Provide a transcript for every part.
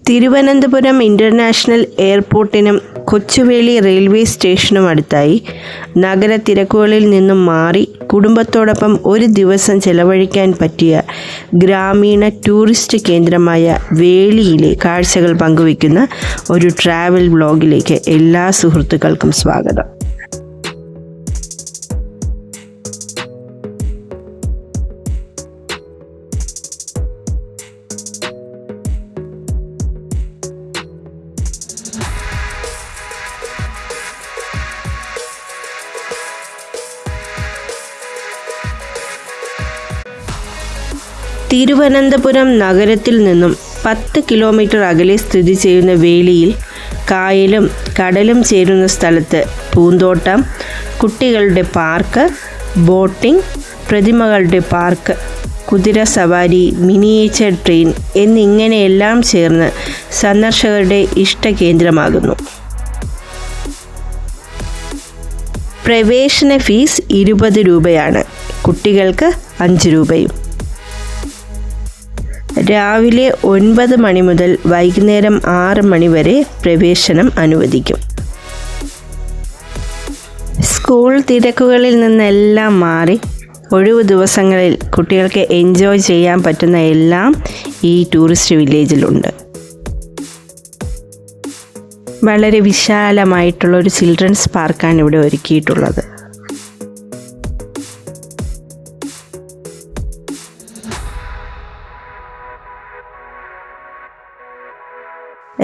Thiruvananthapuram international എയർപോർട്ടിനും Kochuveli railway സ്റ്റേഷനും അടുത്തായി നഗര തിരക്കുകളിൽ നിന്നും മാറി കുടുംബത്തോടൊപ്പം ഒരു ദിവസം ചെലവഴിക്കാൻ പറ്റിയ ഗ്രാമീണ ടൂറിസ്റ്റ് കേന്ദ്രമായ വേളിയിലെ കാഴ്ചകൾ പങ്കുവയ്ക്കുന്ന ഒരു ട്രാവൽ വ്ലോഗിലേക്ക് എല്ലാ സുഹൃത്തുക്കൾക്കും സ്വാഗതം. തിരുവനന്തപുരം നഗരത്തിൽ നിന്നും 10 കിലോമീറ്റർ അകലെ സ്ഥിതി ചെയ്യുന്ന വേളിയിൽ കായലും കടലും ചേരുന്ന സ്ഥലത്ത് പൂന്തോട്ടം, കുട്ടികളുടെ പാർക്ക്, ബോട്ടിംഗ്, പ്രതിമകളുടെ പാർക്ക്, കുതിര സവാരി, മിനിയേച്ചർ ട്രെയിൻ എന്നിങ്ങനെയെല്ലാം ചേർന്ന് സന്ദർശകരുടെ ഇഷ്ടകേന്ദ്രമാകുന്നു. പ്രവേശന ഫീസ് 20 രൂപയാണ്. കുട്ടികൾക്ക് 5 രൂപയും. രാവിലെ 9 മണി മുതൽ വൈകുന്നേരം 6 മണി വരെ പ്രവേശനം അനുവദിക്കും. സ്കൂൾ തിരക്കുകളിൽ നിന്നെല്ലാം മാറി ഒഴിവു ദിവസങ്ങളിൽ കുട്ടികൾക്ക് എൻജോയ് ചെയ്യാൻ പറ്റുന്ന എല്ലാം ഈ ടൂറിസ്റ്റ് വില്ലേജിലുണ്ട്. വളരെ വിശാലമായിട്ടുള്ളൊരു ചിൽഡ്രൻസ് പാർക്കാണ് ഇവിടെ ഒരുക്കിയിട്ടുള്ളത്.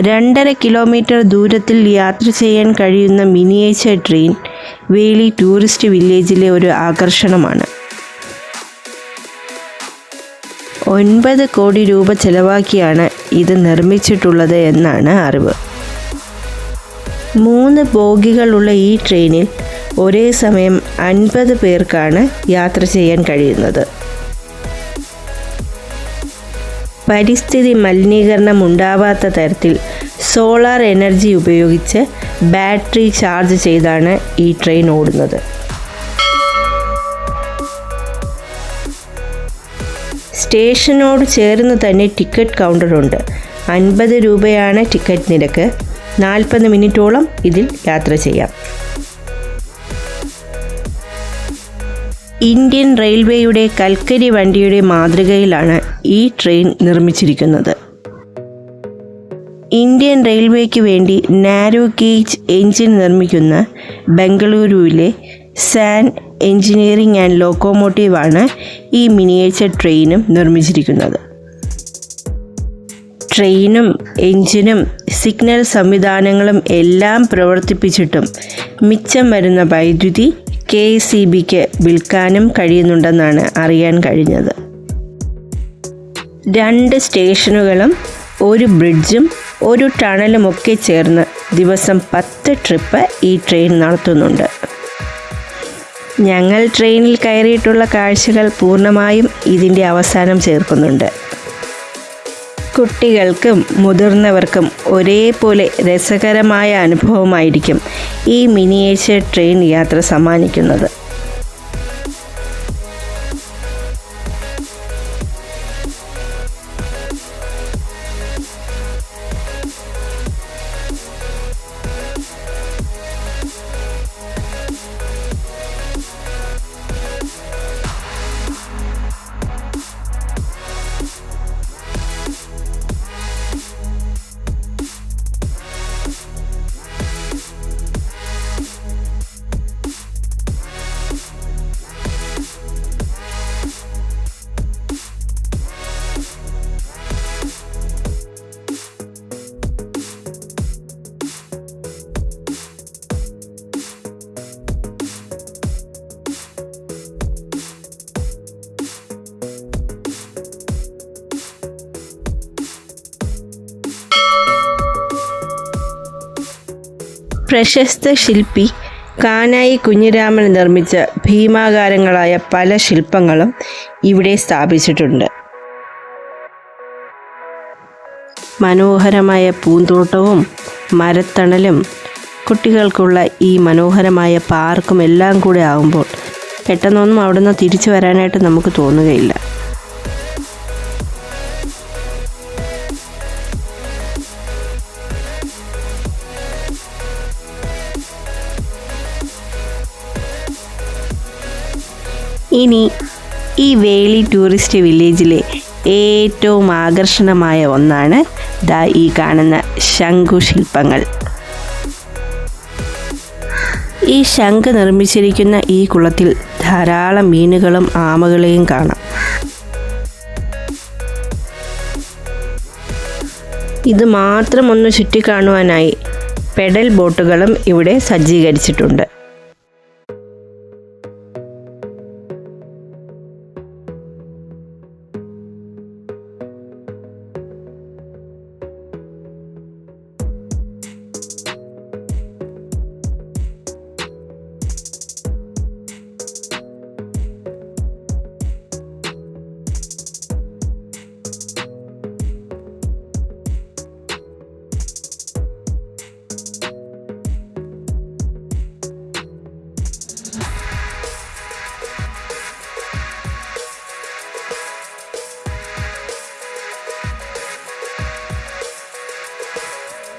രണ്ടര കിലോമീറ്റർ ദൂരത്തിൽ യാത്ര ചെയ്യാൻ കഴിയുന്ന മിനിയേച്ചർ ട്രെയിൻ വേളി ടൂറിസ്റ്റ് വില്ലേജിലെ ഒരു ആകർഷണമാണ്. 9 കോടി രൂപ ചെലവാക്കിയാണ് ഇത് നിർമ്മിച്ചിട്ടുള്ളത് എന്നാണ് അറിവ്. 3 ബോഗികളുള്ള ഈ ട്രെയിനിൽ ഒരേ സമയം 50 പേർക്കാണ് യാത്ര ചെയ്യാൻ കഴിയുന്നത്. പരിസ്ഥിതി മലിനീകരണം ഉണ്ടാവാത്ത തരത്തിൽ സോളാർ എനർജി ഉപയോഗിച്ച് ബാറ്ററി ചാർജ് ചെയ്താണ് ഈ ട്രെയിൻ ഓടുന്നത്. സ്റ്റേഷനോട് ചേർന്ന് തന്നെ ടിക്കറ്റ് കൗണ്ടറുണ്ട്. 50 രൂപയാണ് ടിക്കറ്റ് നിരക്ക്. 40 മിനിറ്റോളം ഇതിൽ യാത്ര ചെയ്യാം. ഇന്ത്യൻ റെയിൽവേയുടെ കൽക്കരി വണ്ടിയുടെ മാതൃകയിലാണ് ഈ ട്രെയിൻ നിർമ്മിച്ചിരിക്കുന്നത്. ഇന്ത്യൻ റെയിൽവേക്ക് വേണ്ടി നാരോ ഗേജ് എഞ്ചിൻ നിർമ്മിക്കുന്ന ബംഗളൂരുവിലെ സാൻ എഞ്ചിനീയറിംഗ് ആൻഡ് ലോക്കോമോട്ടീവാണ് ഈ മിനിയേച്ചർ ട്രെയിനും നിർമ്മിച്ചിരിക്കുന്നത്. ട്രെയിനും എഞ്ചിനും സിഗ്നൽ സംവിധാനങ്ങളും എല്ലാം പ്രവർത്തിപ്പിച്ചിട്ടും മിച്ചം വരുന്ന വൈദ്യുതി KSEBക്ക് വിൽക്കാനും കഴിയുന്നുണ്ടെന്നാണ് അറിയാൻ കഴിഞ്ഞത്. 2 സ്റ്റേഷനുകളും 1 ബ്രിഡ്ജും 1 ടണലുമൊക്കെ ചേർന്ന് ദിവസം 10 ട്രിപ്പ് ഈ ട്രെയിൻ നടത്തുന്നുണ്ട്. ഞങ്ങൾ ട്രെയിനിൽ കയറിയിട്ടുള്ള കാഴ്ചകൾ പൂർണ്ണമായും ഇതിൻ്റെ അവസാനം ചേർക്കുന്നുണ്ട്. കുട്ടികൾക്കും മുതിർന്നവർക്കും ഒരേപോലെ രസകരമായ അനുഭവമായിരിക്കും ഈ മിനിയേച്ചർ ട്രെയിൻ യാത്ര സമ്മാനിക്കുന്നത്. പ്രശസ്ത ശില്പി കാനായി കുഞ്ഞിരാമൻ നിർമ്മിച്ച ഭീമാകാരങ്ങളായ പല ശില്പങ്ങളും ഇവിടെ സ്ഥാപിച്ചിട്ടുണ്ട്. മനോഹരമായ പൂന്തോട്ടവും മരത്തണലും കുട്ടികൾക്കുള്ള ഈ മനോഹരമായ പാർക്കും എല്ലാം കൂടെ ആകുമ്പോൾ പെട്ടെന്നൊന്നും അവിടുന്ന് തിരിച്ചു വരാനായിട്ട് നമുക്ക് തോന്നുകയില്ല. ഇനി ഈ വേളി ടൂറിസ്റ്റ് വില്ലേജിലെ ഏറ്റവും ആകർഷണമായ ഒന്നാണ് ഈ കാണുന്ന ശംഖുശില്പങ്ങൾ. ഈ ശംഖ് നിർമ്മിച്ചിരിക്കുന്ന ഈ കുളത്തിൽ ധാരാളം മീനുകളും ആമകളെയും കാണാം. ഇത് മാത്രം ഒന്ന് ചുറ്റിക്കാണുവാനായി പെഡൽ ബോട്ടുകളും ഇവിടെ സജ്ജീകരിച്ചിട്ടുണ്ട്.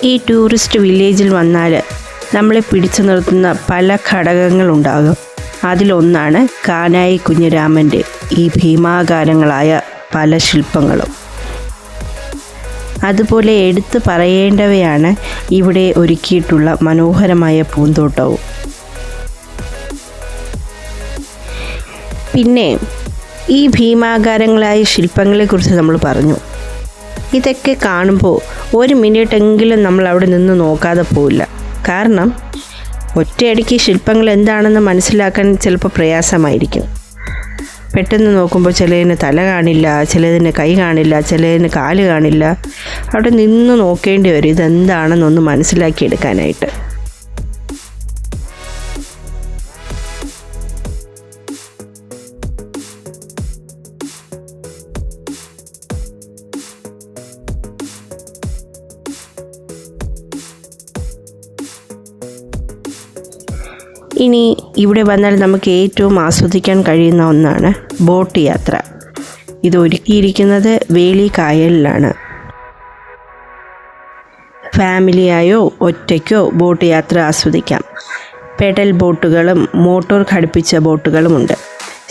ഈ ടൂറിസ്റ്റ് വില്ലേജിൽ വന്നാൽ നമ്മളെ പിടിച്ചു നിർത്തുന്ന പല ഘടകങ്ങളുണ്ടാകും. അതിലൊന്നാണ് കാനായി കുഞ്ഞിരാമൻ്റെ ഈ ഭീമാകാരങ്ങളായ പല ശില്പങ്ങളും. അതുപോലെ എടുത്തു പറയേണ്ടവയാണ് ഇവിടെ ഒരുക്കിയിട്ടുള്ള മനോഹരമായ പൂന്തോട്ടവും. പിന്നെ ഈ ഭീമാകാരങ്ങളായ ശില്പങ്ങളെക്കുറിച്ച് നമ്മൾ പറഞ്ഞു. ഇതൊക്കെ കാണുമ്പോൾ ഒരു മിനിറ്റെങ്കിലും നമ്മൾ അവിടെ നിന്ന് നോക്കാതെ പോവില്ല. കാരണം ഒറ്റയടിക്ക് ശില്പങ്ങൾ എന്താണെന്ന് മനസ്സിലാക്കാൻ ചിലപ്പോൾ പ്രയാസമായിരിക്കും. പെട്ടെന്ന് നോക്കുമ്പോൾ ചിലതിന് തല കാണില്ല, ചിലതിന് കൈ കാണില്ല, ചിലതിന് കാല് കാണില്ല. അവിടെ നിന്ന് നോക്കേണ്ടി വരും ഇതെന്താണെന്നൊന്ന് മനസ്സിലാക്കിയെടുക്കാനായിട്ട്. ഇനി ഇവിടെ വന്നാൽ നമുക്ക് ഏറ്റവും ആസ്വദിക്കാൻ കഴിയുന്ന ഒന്നാണ് ബോട്ട് യാത്ര. ഇത് ഒരുക്കിയിരിക്കുന്നത് വേളി കായലിലാണ്. ഫാമിലിയായോ ഒറ്റയ്ക്കോ ബോട്ട് യാത്ര ആസ്വദിക്കാം. പെഡൽ ബോട്ടുകളും മോട്ടോർ ഘടിപ്പിച്ച ബോട്ടുകളുമുണ്ട്.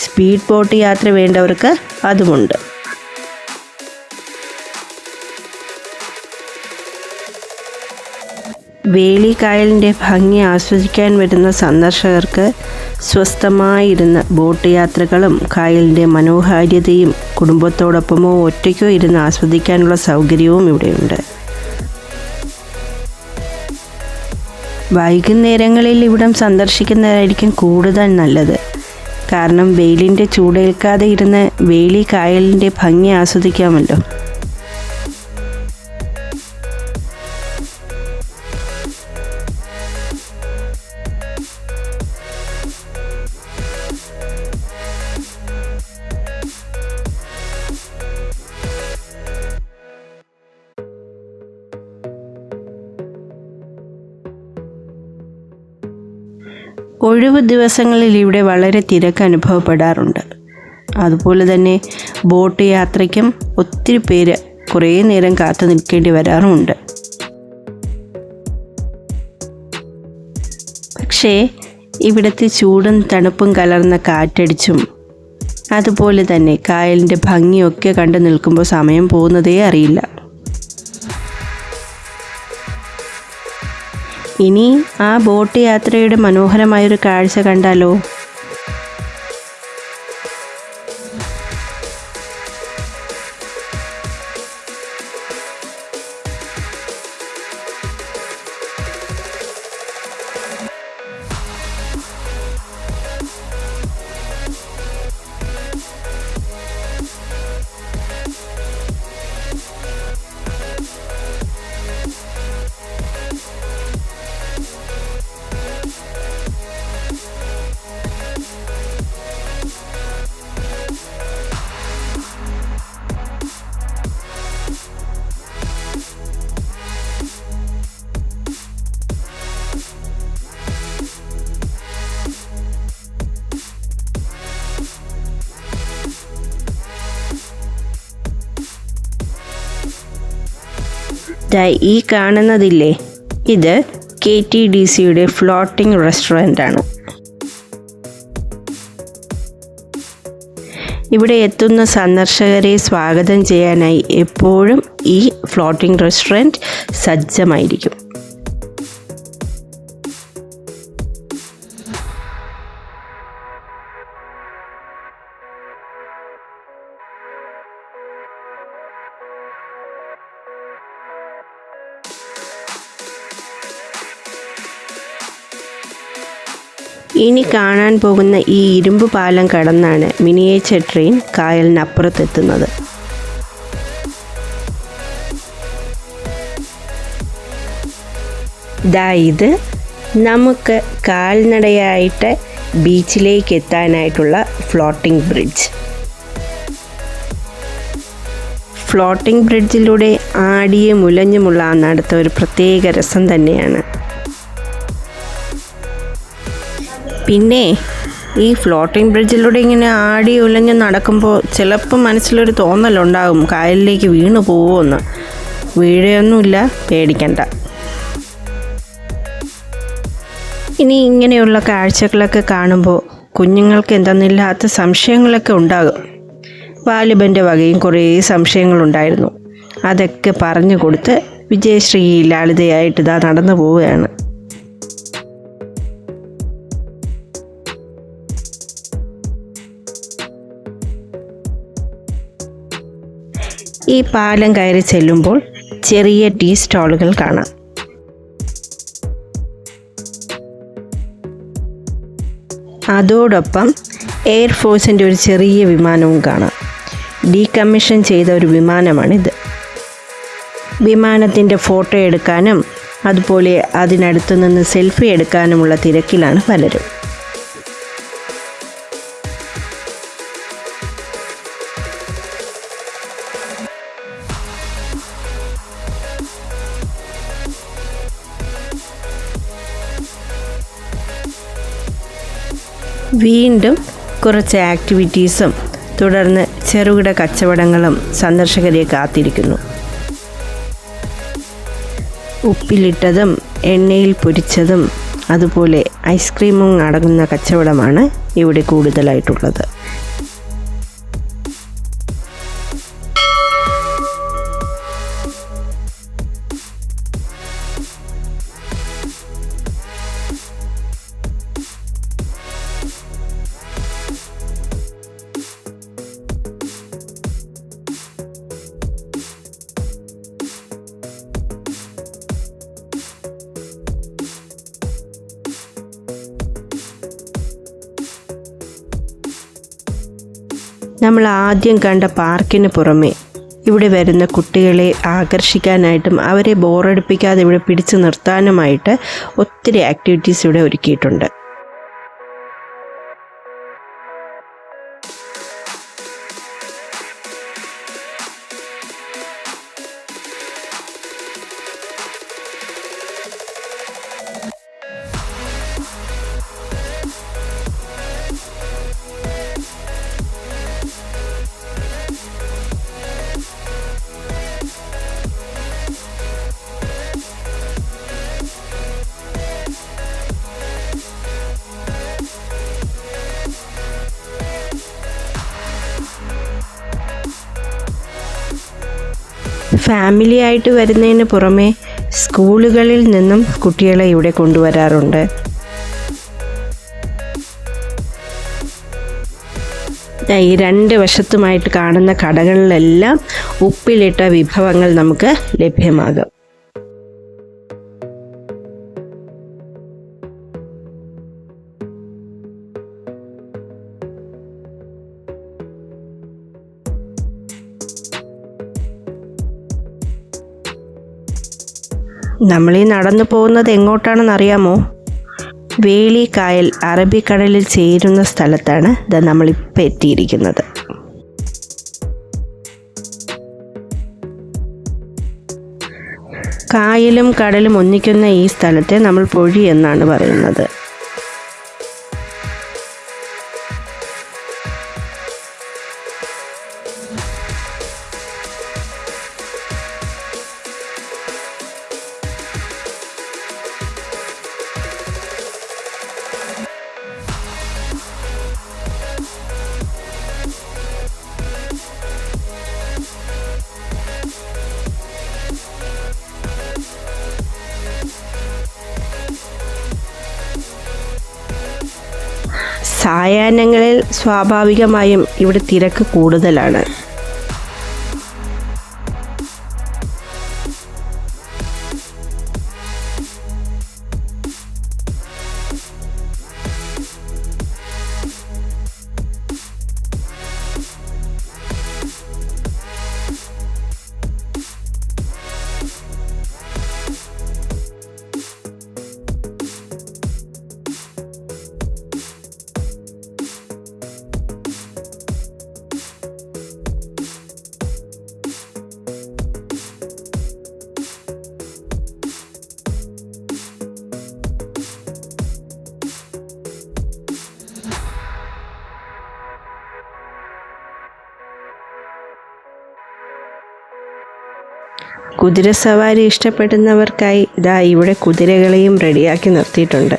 സ്പീഡ് ബോട്ട് യാത്ര വേണ്ടവർക്ക് അതുമുണ്ട്. വേളിക്കായലിൻ്റെ ഭംഗി ആസ്വദിക്കാൻ വരുന്ന സന്ദർശകർക്ക് സ്വസ്ഥമായിരുന്ന ബോട്ട് യാത്രകളും കായലിൻ്റെ മനോഹാരിതയും കുടുംബത്തോടൊപ്പമോ ഒറ്റയ്ക്കോ ഇരുന്ന് ആസ്വദിക്കാനുള്ള സൗകര്യവും ഇവിടെയുണ്ട്. വൈകുന്നേരങ്ങളിൽ ഇവിടം സന്ദർശിക്കുന്നതായിരിക്കും കൂടുതൽ നല്ലത്. കാരണം വെയിലിൻ്റെ ചൂടേൽക്കാതെ ഇരുന്ന് വേളി കായലിൻ്റെ ഭംഗി ആസ്വദിക്കാമല്ലോ. ഒഴിവ് ദിവസങ്ങളിൽ ഇവിടെ വളരെ തിരക്ക് അനുഭവപ്പെടാറുണ്ട്. അതുപോലെ തന്നെ ബോട്ട് യാത്രയ്ക്കും ഒത്തിരി പേര് കുറേ നേരം കാത്തു നിൽക്കേണ്ടി വരാറുമുണ്ട്. പക്ഷേ ഇവിടുത്തെ ചൂടും തണുപ്പും കലർന്ന കാറ്റടിച്ചും അതുപോലെ തന്നെ കായലിൻ്റെ ഭംഗിയൊക്കെ കണ്ടു നിൽക്കുമ്പോൾ സമയം പോകുന്നതേ അറിയില്ല. ഇനി ആ ബോട്ട് യാത്രയുടെ മനോഹരമായൊരു കാഴ്ച കണ്ടാലോ? ഈ കാണുന്നതില്ലേ, ഇത് KTDCയുടെ ഫ്ലോട്ടിംഗ് റെസ്റ്റോറൻ്റ് ആണ്. ഇവിടെ എത്തുന്ന സന്ദർശകരെ സ്വാഗതം ചെയ്യാനായി എപ്പോഴും ഈ ഫ്ലോട്ടിംഗ് റെസ്റ്റോറൻറ്റ് സജ്ജമായിരിക്കും. ഇനി കാണാൻ പോകുന്ന ഈ ഇരുമ്പ് പാലം കടന്നാണ് മിനിയേച്ചർ ട്രെയിൻ കായലിനപ്പുറത്തെത്തുന്നത്. ഇത് നമുക്ക് കാൽനടയായിട്ട് ബീച്ചിലേക്ക് എത്താനായിട്ടുള്ള ഫ്ലോട്ടിംഗ് ബ്രിഡ്ജ്. ഫ്ലോട്ടിംഗ് ബ്രിഡ്ജിലൂടെ ആടിയും മുലഞ്ഞുമുള്ള ആ നടത്തം ഒരു പ്രത്യേക രസം തന്നെയാണ്. പിന്നെ ഈ ഫ്ലോട്ടിംഗ് ബ്രിഡ്ജിലൂടെ ഇങ്ങനെ ആടി ഉലഞ്ഞ് നടക്കുമ്പോൾ ചിലപ്പോൾ മനസ്സിലൊരു തോന്നലുണ്ടാകും കായലിലേക്ക് വീണു പോവുമെന്ന്. വീഴയൊന്നുമില്ല, പേടിക്കണ്ട. ഇനി ഇങ്ങനെയുള്ള കാഴ്ചകളൊക്കെ കാണുമ്പോൾ കുഞ്ഞുങ്ങൾക്ക് എന്തെന്നില്ലാത്ത സംശയങ്ങളൊക്കെ ഉണ്ടാകും. വാലിബൻ്റെ വകയും കുറേ സംശയങ്ങളുണ്ടായിരുന്നു. അതൊക്കെ പറഞ്ഞു കൊടുത്ത് വിജയശ്രീ ലാളിതയായിട്ട് ഇതാ നടന്നു പോവുകയാണ്. ഈ പാലം കയറി ചെല്ലുമ്പോൾ ചെറിയ ടീ സ്റ്റാളുകൾ കാണാം. അതോടൊപ്പം എയർഫോഴ്സിൻ്റെ ഒരു ചെറിയ വിമാനവും കാണാം. ഡീകമ്മീഷൻ ചെയ്ത ഒരു വിമാനമാണിത്. വിമാനത്തിൻ്റെ ഫോട്ടോ എടുക്കാനും അതുപോലെ അതിനടുത്തു നിന്ന് സെൽഫി എടുക്കാനുമുള്ള തിരക്കിലാണ് പലരും. വീണ്ടും കുറച്ച് ആക്ടിവിറ്റീസും തുടർന്ന് ചെറുകിട കച്ചവടങ്ങളും സന്ദർശകരെ കാത്തിരിക്കുന്നു. ഉപ്പിലിട്ടതും എണ്ണയിൽ പൊരിച്ചതും അതുപോലെ ഐസ്ക്രീമും അടങ്ങുന്ന കച്ചവടമാണ് ഇവിടെ കൂടുതലായിട്ടുള്ളത്. നമ്മൾ ആദ്യം കണ്ട പാർക്കിന് പുറമെ ഇവിടെ വരുന്ന കുട്ടികളെ ആകർഷിക്കാനായിട്ടും അവരെ ബോറടിപ്പിക്കാതെ ഇവിടെ പിടിച്ചു നിർത്താനുമായിട്ട് ഒത്തിരി ആക്ടിവിറ്റീസ് ഇവിടെ ഒരുക്കിയിട്ടുണ്ട്. ഫാമിലി ആയിട്ട് വരുന്നതിന് പുറമെ സ്കൂളുകളിൽ നിന്നും കുട്ടികളെ ഇവിടെ കൊണ്ടുവരാറുണ്ട്. ഈ രണ്ട് വശത്തുമായിട്ട് കാണുന്ന കടകളിലെല്ലാം ഉപ്പിലിട്ട വിഭവങ്ങൾ നമുക്ക് ലഭ്യമാകും. നമ്മളീ നടന്നു പോകുന്നത് എങ്ങോട്ടാണെന്ന് അറിയാമോ? വേളിക്കായൽ അറബിക്കടലിൽ ചേരുന്ന സ്ഥലത്താണ് നമ്മളിപ്പോൾ എത്തിയിരിക്കുന്നത്. കായലും കടലും ഒന്നിക്കുന്ന ഈ സ്ഥലത്തെ നമ്മൾ പൊഴി എന്നാണ് പറയുന്നത്. സായാഹ്നങ്ങളിൽ സ്വാഭാവികമായും ഇവിടെ തിരക്ക് കൂടുതലാണ്. കുതിരസവാരി ഇഷ്ടപ്പെടുന്നവർക്കായി ഇതാ ഇവിടെ കുതിരകളെയും റെഡിയാക്കി നിർത്തിയിട്ടുണ്ട്.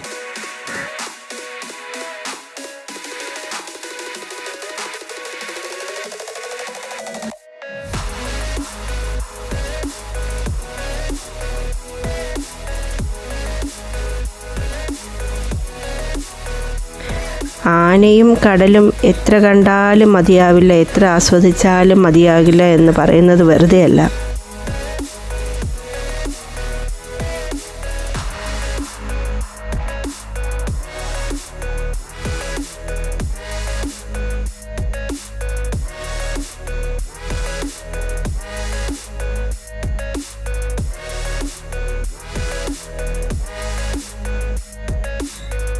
ആനയും കടലും എത്ര കണ്ടാലും മതിയാവില്ല, എത്ര ആസ്വദിച്ചാലും മതിയാകില്ല എന്ന് പറയുന്നത് വെറുതെയല്ല.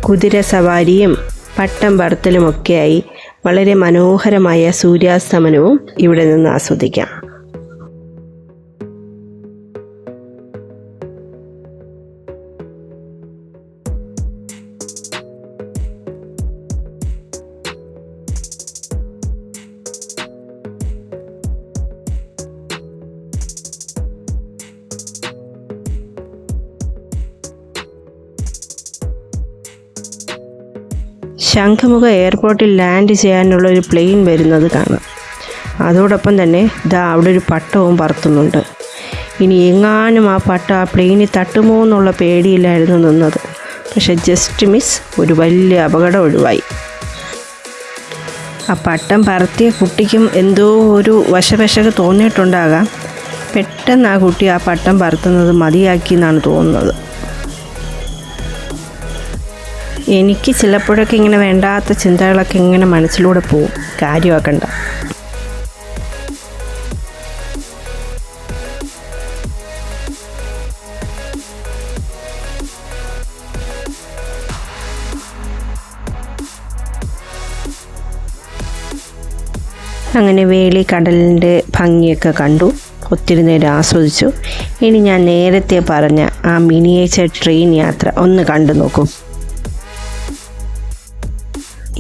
കുതിര സവാരിയും പട്ടം പറത്തലുമൊക്കെയായി വളരെ മനോഹരമായ സൂര്യാസ്തമനവും ഇവിടെ നിന്ന് ആസ്വദിക്കാം. ശംഖുമുഖ എയർപോർട്ടിൽ ലാൻഡ് ചെയ്യാനുള്ളൊരു പ്ലെയിൻ വരുന്നത് കാണാം. അതോടൊപ്പം തന്നെ അവിടെ ഒരു പട്ടവും പറത്തുന്നുണ്ട്. ഇനി എങ്ങാനും ആ പട്ട ആ പ്ലെയിനിൽ തട്ടുമോ എന്നുള്ള പേടിയിലായിരുന്നു നിന്നത്. പക്ഷെ ജസ്റ്റ് മിസ്, ഒരു വലിയ അപകടം ഒഴിവായി. ആ പട്ടം പറത്തിയ കുട്ടിക്കും എന്തോ ഒരു വശവശക തോന്നിയിട്ടുണ്ടാകാം. പെട്ടെന്ന് ആ കുട്ടി ആ പട്ടം പറത്തുന്നത് മതിയാക്കി എന്നാണ് തോന്നുന്നത്. എനിക്ക് ചിലപ്പോഴൊക്കെ ഇങ്ങനെ വേണ്ടാത്ത ചിന്തകളൊക്കെ ഇങ്ങനെ മനസ്സിലൂടെ പോവും. കാര്യമാക്കണ്ട. അങ്ങനെ വേളി കടലിൻ്റെ ഭംഗിയൊക്കെ കണ്ടു, ഒത്തിരി നേരം ആസ്വദിച്ചു. ഇനി ഞാൻ നേരത്തെ പറഞ്ഞ ആ മിനിയേച്ചർ ട്രെയിൻ യാത്ര ഒന്ന് കണ്ടു നോക്കൂ.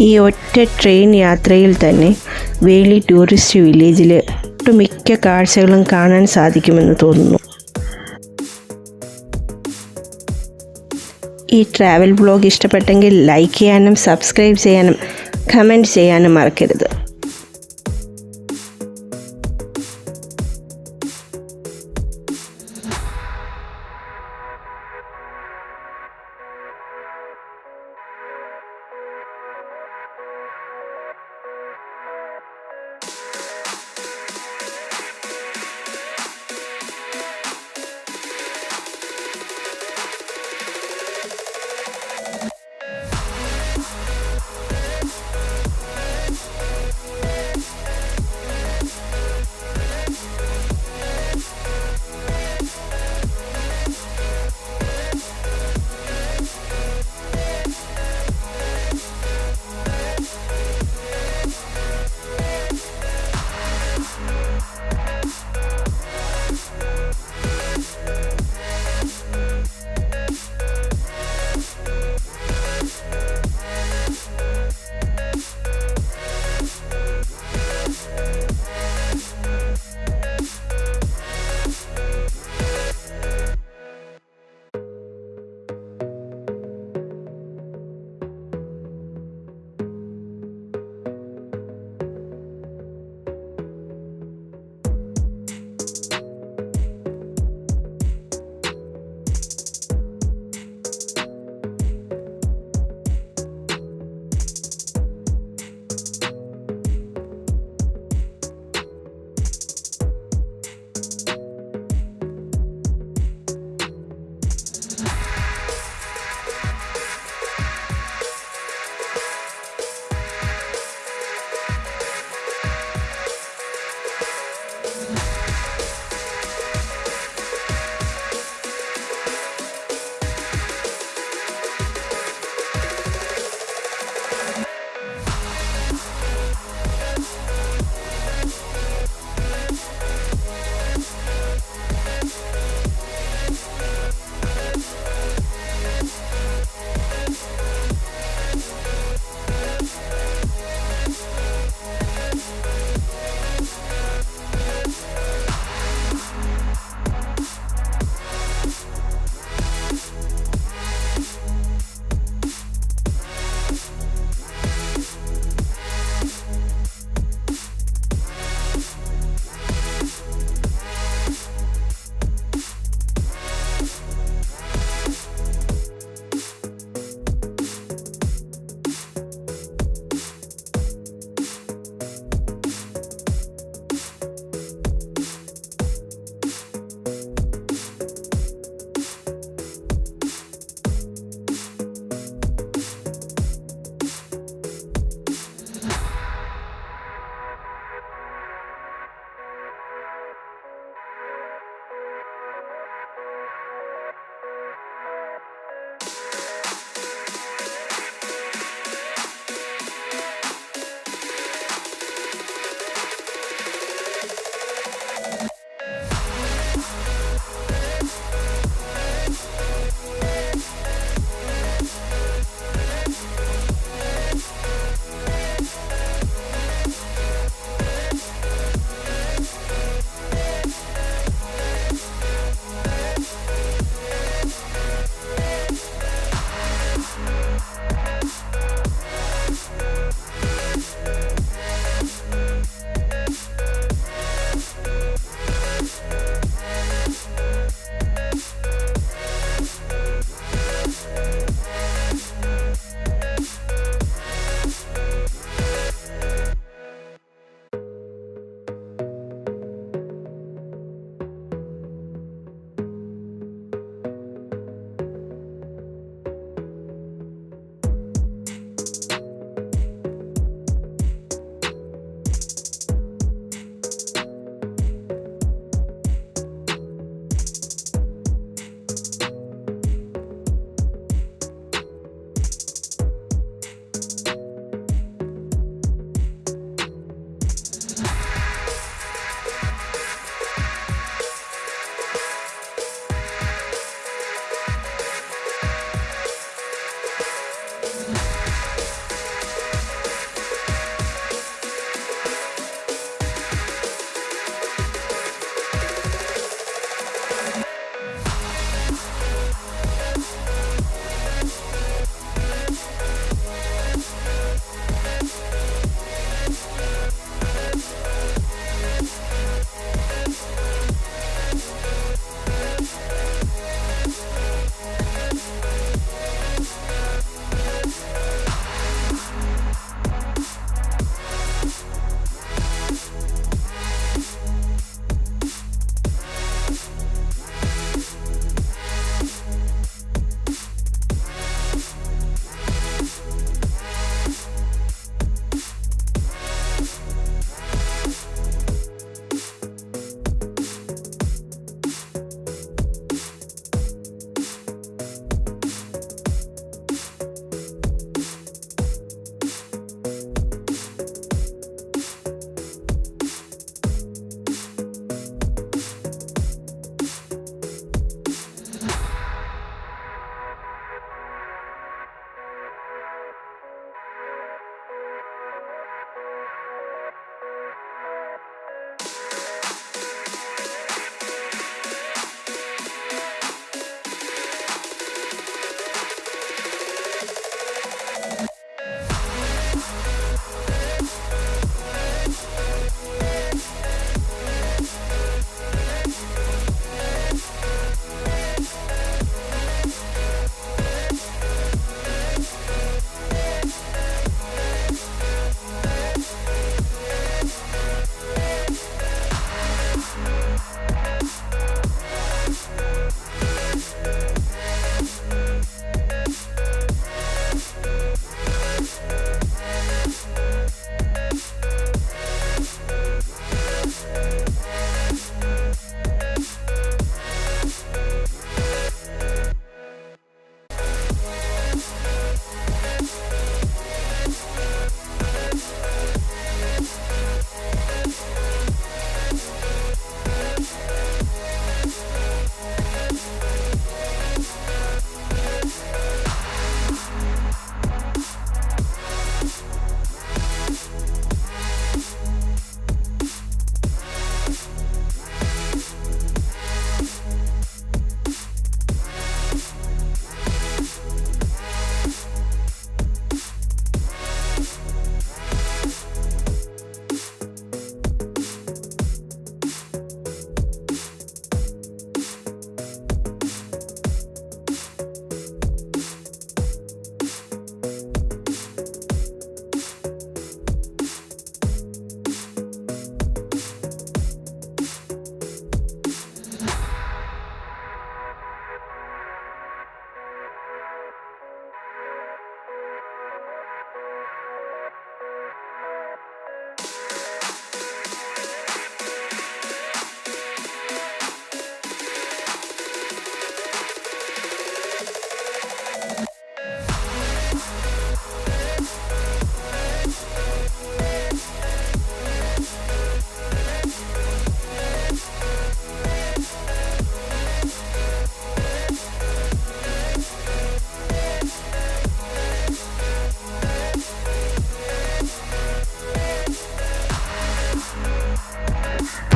ഈ ഒറ്റ ട്രെയിൻ യാത്രയിൽ തന്നെ വേളി ടൂറിസ്റ്റ് വില്ലേജിൽ ഒട്ടുമിക്ക കാഴ്ചകളും കാണാൻ സാധിക്കുമെന്ന് തോന്നുന്നു. ഈ ട്രാവൽ വ്ലോഗ് ഇഷ്ടപ്പെട്ടെങ്കിൽ ലൈക്ക് ചെയ്യാനും സബ്സ്ക്രൈബ് ചെയ്യാനും കമൻറ്റ് ചെയ്യാനും മറക്കരുത്.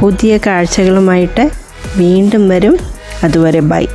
പുതിയ കാഴ്ചകളുമായിട്ട് വീണ്ടും വരും. അതുവരെ ബൈ.